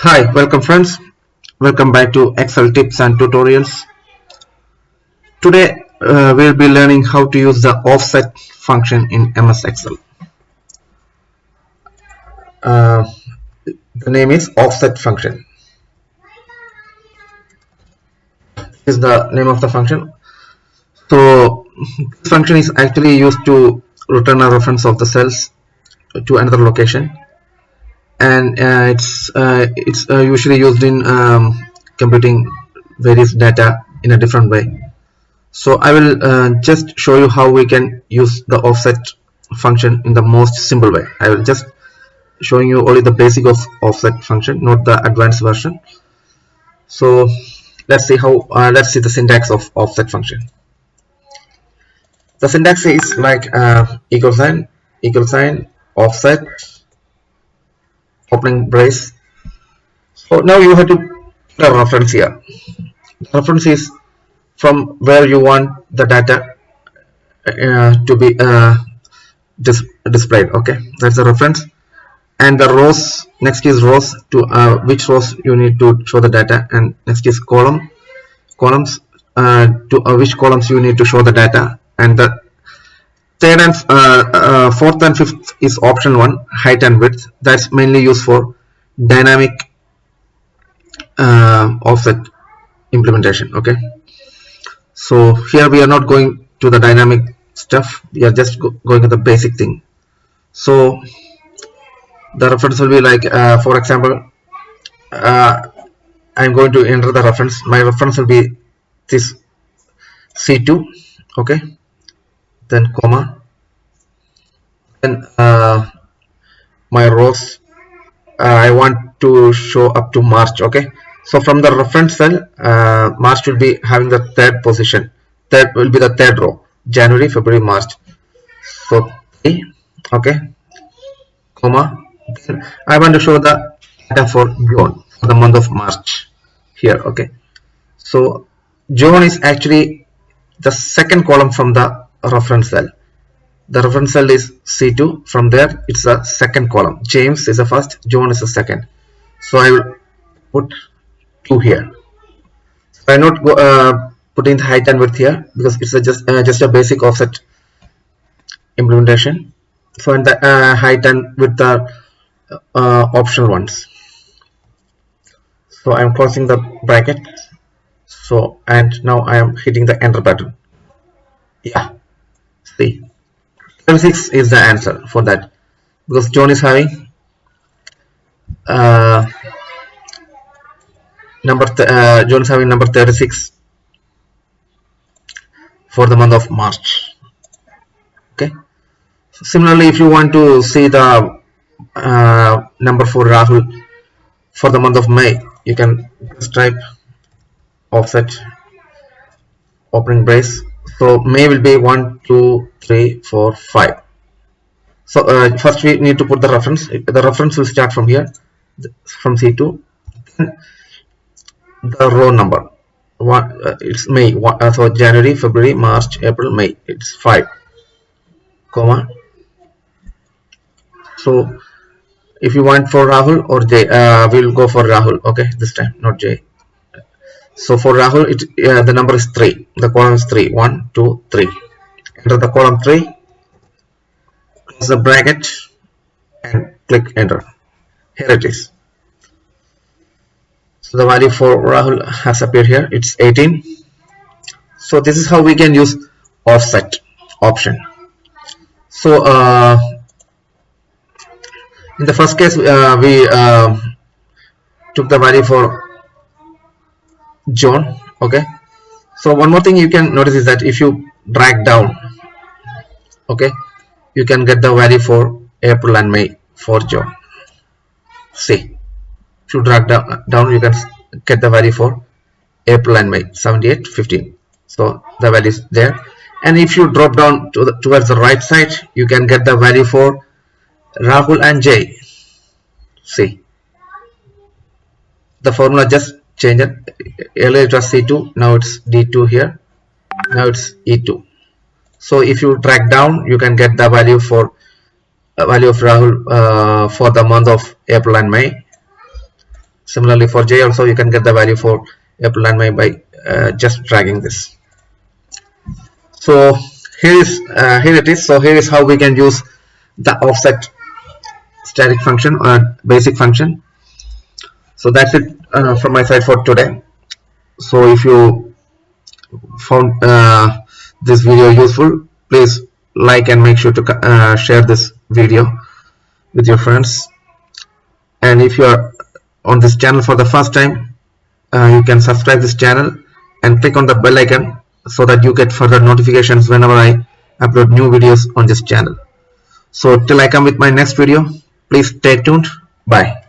Hi, welcome friends. Welcome back to Excel tips and tutorials. Today we'll be learning how to use the offset function in MS Excel. The name is offset function. This is the name of the function. So this function is actually used to return a reference of the cells to another location, and it's usually used in computing various data in a different way. So I will just show you how we can use the offset function in the most simple way. I will just showing you only the basic of offset function, not the advanced version. So let's see the syntax of offset function. The syntax is like equal sign, offset, opening brace. So now you have to put a reference here. The reference is from where you want the data to be displayed. Okay, that's the reference. And the rows, next is rows, to which rows you need to show the data, and next is columns to which columns you need to show the data, and the third and fourth and fifth is option 1, height and width. That's mainly used for dynamic offset implementation. Okay, so here we are not going to the dynamic stuff, we are just going to the basic thing. So the reference will be like for example, I'm going to enter the reference. My reference will be this C2. Okay, then comma, then my rows I want to show up to March. Okay, so from the reference cell, March will be having the third position. Third will be the third row, January, February, March. So 3, okay, comma, then I want to show the data for June, for the month of March here. Okay, so June is actually the second column from the reference cell. The reference cell is C2. From there it's the second column. James is the first, June is the second. So I will put 2 here. So I not go, putting the height and width here because it's just a basic offset implementation. So in the height and width are optional ones. So I'm closing the bracket. So and now I am hitting the enter button. Yeah, see, 36 is the answer for that, because John is having John is having number 36 for the month of March. Okay, so similarly, if you want to see the number for Rahul for the month of May, you can just type offset opening brace. So May will be 1, 2, 3, 4, 5. So first we need to put the reference. The reference will start from here, from C2. The row number, it's May. So January, February, March, April, May. It's 5, comma. So if you want for Rahul or J, we'll go for Rahul. Okay, this time, not J. So for Rahul, the number is 3. The column is 3. 1, 2, 3. Enter the column 3. Close the bracket and click enter. Here it is. So the value for Rahul has appeared here. It's 18. So this is how we can use offset option. So in the first case, we took the value for John. Okay, so one more thing you can notice is that if you drag down, okay, you can get the value for April and May for John. See, if you drag down, you can get the value for April and May, 78, 15. So the value is there. And if you drop down towards the right side, you can get the value for Rahul and Jay. See, the formula just changed. Earlier it was C2, now it's D2 here, now it's E2. So if you drag down, you can get the value for value of Rahul for the month of April and May. Similarly for j also you can get the value for April and May by just dragging this. So here it is. So here is how we can use the offset static function or basic function. So that's it from my side for today. So if you found this video useful, please like and make sure to share this video with your friends. And if you are on this channel for the first time, you can subscribe this channel and click on the bell icon so that you get further notifications whenever I upload new videos on this channel. So till I come with my next video, please stay tuned. Bye.